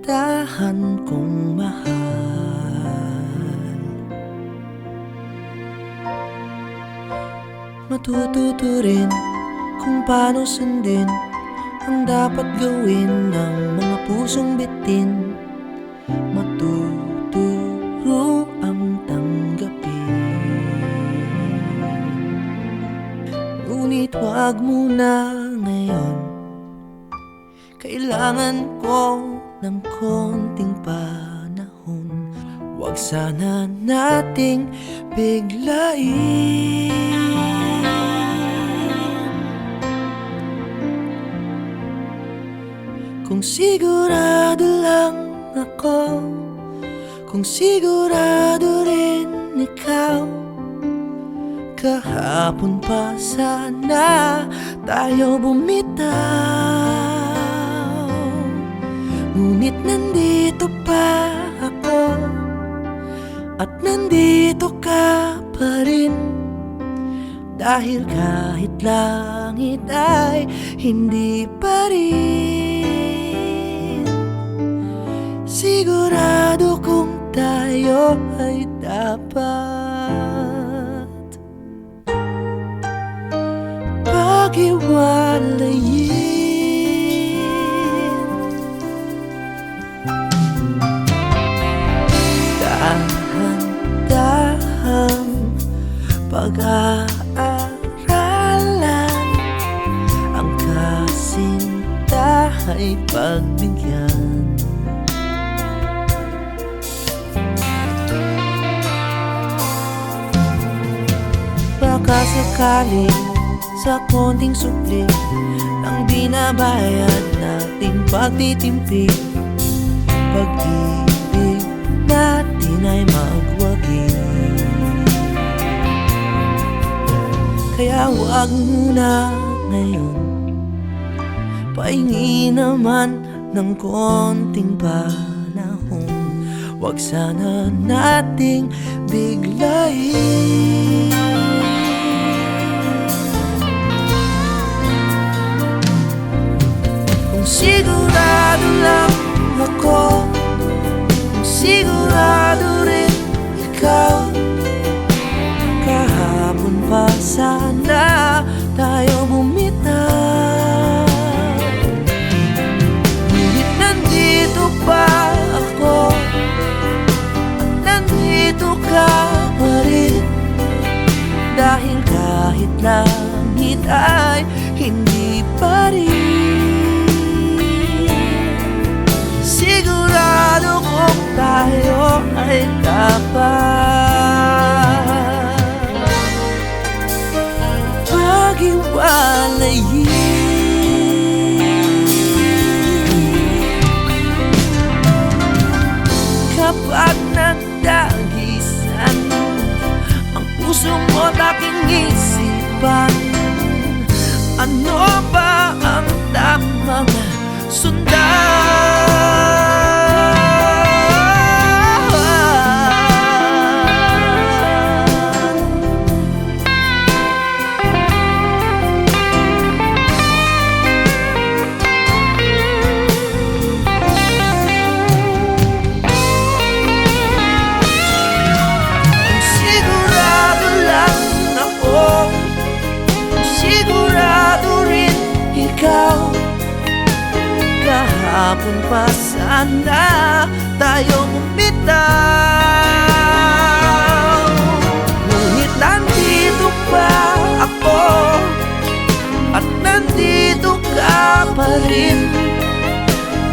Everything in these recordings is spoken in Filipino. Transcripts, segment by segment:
kasintahan kong mahal. Matututo rin kung paano sundin ang dapat gawin ng mga pusong bitin. Matuturo ang tanggapin, ngunit wag muna ngayon. Kailangan ko ng konting panahon. Wag sana nating biglain. Kung sigurado lang ako, kung sigurado rin ikaw, kahapon pa sana tayo bumitaw. Ngunit nandito pa ako, at nandito ka pa rin, dahil kahit langit ay hindi pa rin. Sigurado kung tayo ay dapat paghiwalayin. Dahan-dahang pag-aaralan, ang kasinta ay pagbigyan. Baka sakali sa konting supli ng binabayad nating pagtitimpik, pag-ibig natin ay magwagi. Kaya wag muna ngayon, pahingi naman ng konting panahon. Wag sana nating biglain. Kung sigurado lang ako, kung sigurado rin ikaw, kahapon pa sana tayo bumitaw. Ngunit nandito pa ako, at nandito ka pa rin, dahil kahit langit ay hindi pa rin. Sigurado kung tayo ay dapat paghiwalayin. Kapag nagdagisan ang puso mo't aking isipan, ano ba ang tamang sundan? Kahapon pa sana tayo bumitaw. Ngunit nandito pa ako, at nandito ka pa rin,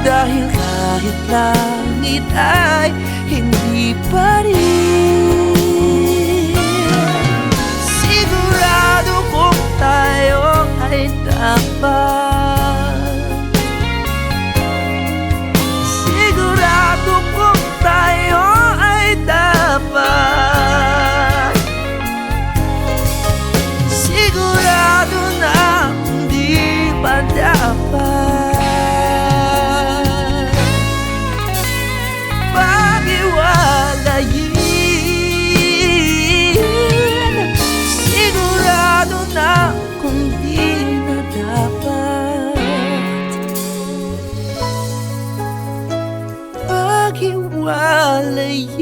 dahil kahit langit ay hindi pa rin. Sigurado kung tayo ay dapat sigurado na hindi pa dapat paghiwalayin. Sigurado na kung di na dapat malay